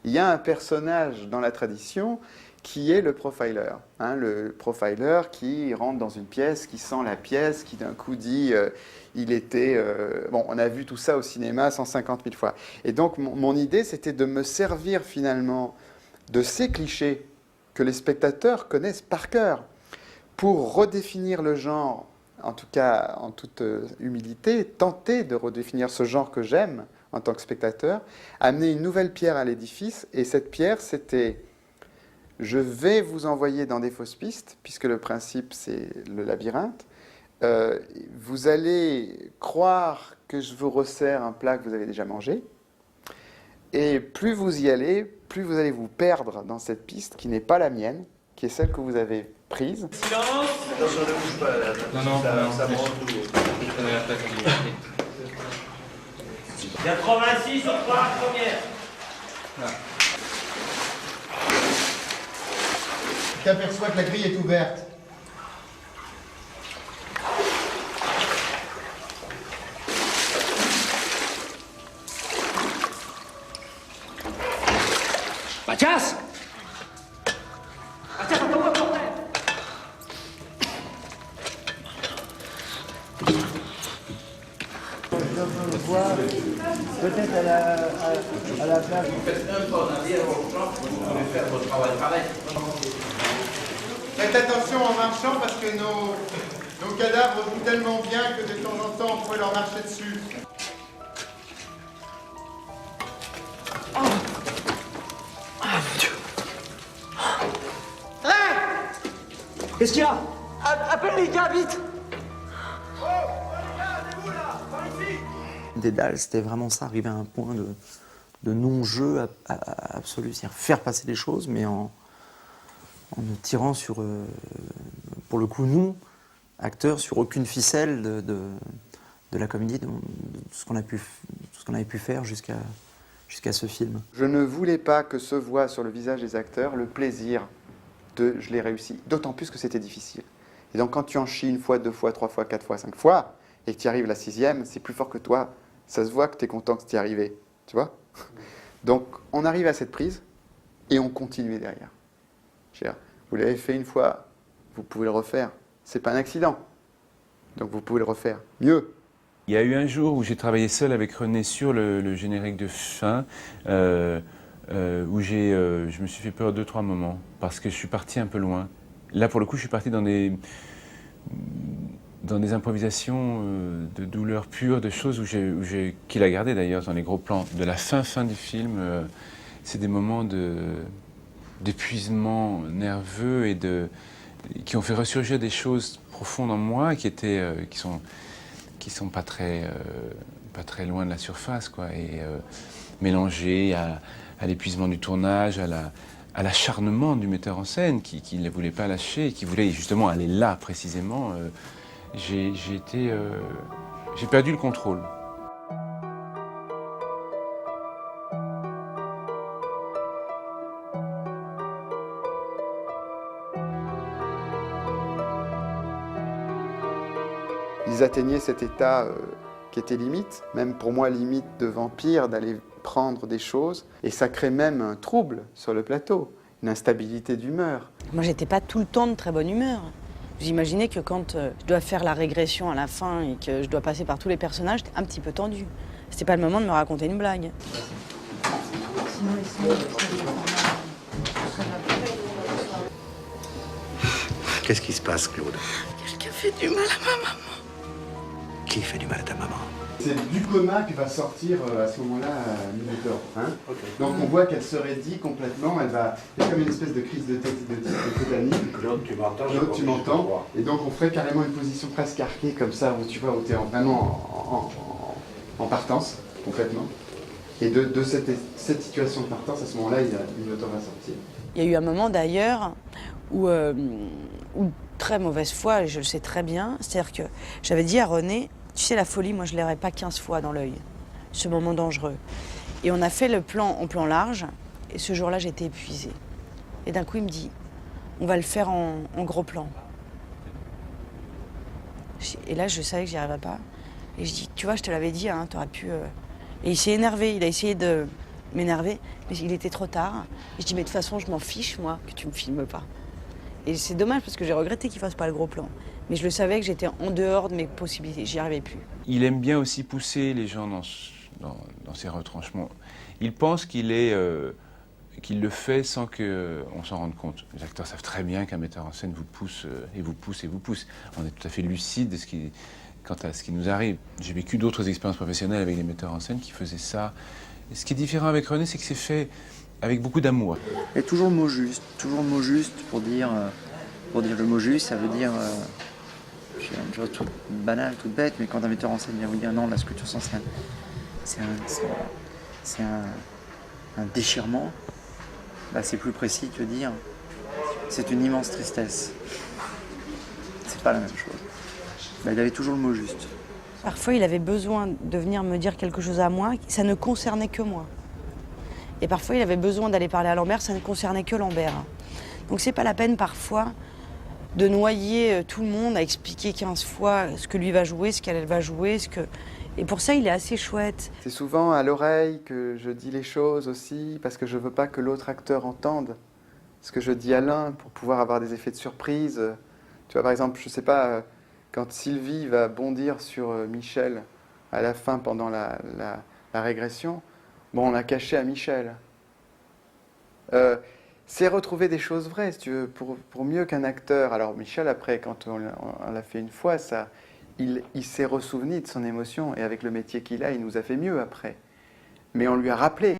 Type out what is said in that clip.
Il y a un personnage dans la tradition qui est le profiler. Hein, le profiler qui rentre dans une pièce, qui sent la pièce, qui d'un coup dit il était... Bon, on a vu tout ça au cinéma 150 000 fois. Et donc, mon idée, c'était de me servir finalement de ces clichés que les spectateurs connaissent par cœur pour redéfinir le genre, en tout cas en toute humilité, tenter de redéfinir ce genre que j'aime en tant que spectateur, amener une nouvelle pierre à l'édifice. Et cette pierre, c'était... Je vais vous envoyer dans des fausses pistes, puisque le principe, c'est le labyrinthe. Vous allez croire que je vous resserre un plat que vous avez déjà mangé. Et plus vous y allez, plus vous allez vous perdre dans cette piste qui n'est pas la mienne, qui est celle que vous avez prise. Silence! Attention, ne bouge pas là. Ça branle tout. Il y a 86 sur 3, première. Tu t'aperçois que la grille est ouverte. Mathias! Mathias, attends-moi, bordel! Je vois peut-être à la place. Vous faites un pas en arrière au champ, vous pouvez faire votre travail. Faites attention en marchant parce que nos cadavres jouent tellement bien que de temps en temps on pourrait leur marcher dessus. Qu'est-ce qu'il y a? Appelle les gars, vite! Dédale, c'était vraiment ça, arriver à un point de non-jeu absolu, c'est-à-dire faire passer les choses, mais en ne tirant sur, pour le coup, nous, acteurs, sur aucune ficelle de la comédie, de ce qu'on avait pu faire jusqu'à ce film. Je ne voulais pas que se voie sur le visage des acteurs le plaisir de « je l'ai réussi », d'autant plus que c'était difficile. Et donc quand tu en chies une fois, deux fois, trois fois, quatre fois, cinq fois, et que tu y arrives la sixième, c'est plus fort que toi. Ça se voit que tu es content que tu y arrivé, tu vois. Donc on arrive à cette prise, et on continue derrière. Vous l'avez fait une fois, vous pouvez le refaire. C'est pas un accident, donc vous pouvez le refaire mieux. Il y a eu un jour où j'ai travaillé seul avec René sur le générique de fin, où je me suis fait peur 2-3 moments, parce que je suis parti un peu loin. Là, pour le coup, je suis parti dans des improvisations de douleur pure, de choses qu'il a gardé d'ailleurs dans les gros plans. De la fin du film, c'est des moments d'épuisement nerveux et qui ont fait ressurgir des choses profondes en moi qui sont pas très loin de la surface, quoi, et mélangées à l'épuisement du tournage, à l'acharnement du metteur en scène qui ne voulait pas lâcher, qui voulait justement aller là précisément. J'ai perdu le contrôle. Ils atteignaient cet état qui était limite, même pour moi limite de vampire, d'aller prendre des choses. Et ça crée même un trouble sur le plateau, une instabilité d'humeur. Moi, j'étais pas tout le temps de très bonne humeur. J'imaginais que quand je dois faire la régression à la fin et que je dois passer par tous les personnages, j'étais un petit peu tendue. C'était pas le moment de me raconter une blague. Qu'est-ce qui se passe, Claude? Quelqu'un fait du mal à ma maman. Qui fait du mal à ta maman? C'est du coma qui va sortir à ce moment-là Minotaur. Hein, okay. Donc on voit qu'elle se raidit complètement, il y a comme une espèce de crise de tétanie. Claude, tu m'entends? Claude, tu m'entends? Et donc on ferait carrément une position presque arquée comme ça, où tu vois, où tu es vraiment en partance, complètement. Et de cette situation de partance, à ce moment-là, Minotaur va sortir. Il y a eu un moment d'ailleurs où très mauvaise foi, et je le sais très bien, c'est-à-dire que j'avais dit à René, tu sais, la folie, moi, je ne l'aurais pas 15 fois dans l'œil, ce moment dangereux. Et on a fait le plan en plan large, et ce jour-là, j'étais épuisée. Et d'un coup, il me dit, on va le faire en gros plan. Et là, je savais que j'y arriverais pas. Et je dis, tu vois, je te l'avais dit, hein, t'aurais pu... Et il s'est énervé, il a essayé de m'énerver, mais il était trop tard. Et je dis, mais de toute façon, je m'en fiche, moi, que tu me filmes pas. Et c'est dommage parce que j'ai regretté qu'il fasse pas le gros plan. Mais je le savais que j'étais en dehors de mes possibilités, j'y arrivais plus. Il aime bien aussi pousser les gens dans ses retranchements. Il pense qu'il le fait sans qu'on s'en rende compte. Les acteurs savent très bien qu'un metteur en scène vous pousse et vous pousse et vous pousse. On est tout à fait lucide quant à ce qui nous arrive. J'ai vécu d'autres expériences professionnelles avec des metteurs en scène qui faisaient ça. Et ce qui est différent avec René, c'est que c'est fait avec beaucoup d'amour. Et toujours le mot juste pour dire le mot juste, ça veut dire, une chose toute banale, toute bête, mais quand un metteur en scène vient vous dire non, là ce que tu ressens c'est un déchirement, bah, c'est plus précis que dire c'est une immense tristesse. C'est pas la même chose. Bah, il avait toujours le mot juste. Parfois, il avait besoin de venir me dire quelque chose à moi, ça ne concernait que moi. Et parfois, il avait besoin d'aller parler à Lambert, ça ne concernait que Lambert. Donc c'est pas la peine parfois de noyer tout le monde à expliquer 15 fois ce que lui va jouer, ce qu'elle va jouer, Et pour ça, il est assez chouette. C'est souvent à l'oreille que je dis les choses aussi, parce que je ne veux pas que l'autre acteur entende ce que je dis à l'un pour pouvoir avoir des effets de surprise. Tu vois, par exemple, je ne sais pas, quand Sylvie va bondir sur Michel à la fin pendant la régression, bon, on l'a caché à Michel. C'est retrouver des choses vraies, si tu veux, pour mieux qu'un acteur. Alors Michel, après, quand on l'a fait une fois, il s'est ressouvenu de son émotion, et avec le métier qu'il a, il nous a fait mieux après. Mais on lui a rappelé